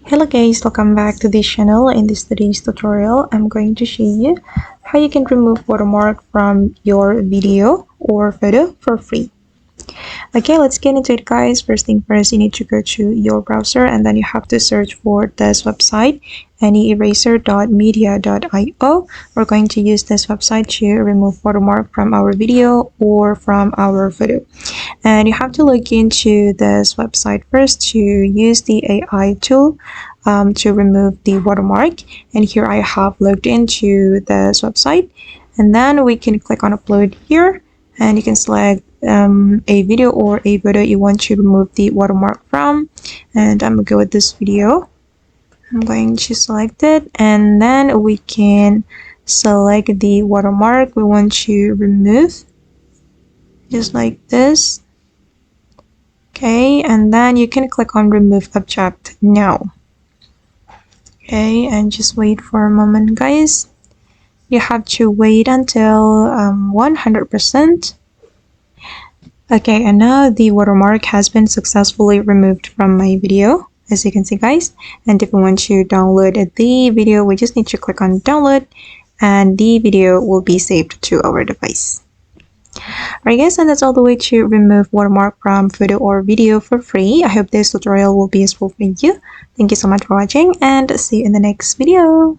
Hello guys, welcome back to this channel. In this today's tutorial, I'm going to show you how you can remove watermark from your video or photo for free. Okay, let's get into it guys. First thing first, you need to go to your browser and then you have to search for this website, anyeraser.media.io. We're going to use this website to remove watermark from our video or from our photo. And you have to log into this website first to use the AI tool to remove the watermark. And here I have logged into this website, and then we can click on upload here, and you can select a video or a photo you want to remove the watermark from. And I'm gonna go with this video. I'm going to select it, and then we can select the watermark we want to remove, just like this. Okay, and then you can click on remove object now. Okay, and just wait for a moment guys. You have to wait until 100%. Okay, and now the watermark has been successfully removed from my video, as you can see guys. And if you want to download the video, we just need to click on download and the video will be saved to our device. Alright guys, and that's all the way to remove watermark from photo or video for free. I hope this tutorial will be useful for you. Thank you so much for watching and see you in the next video.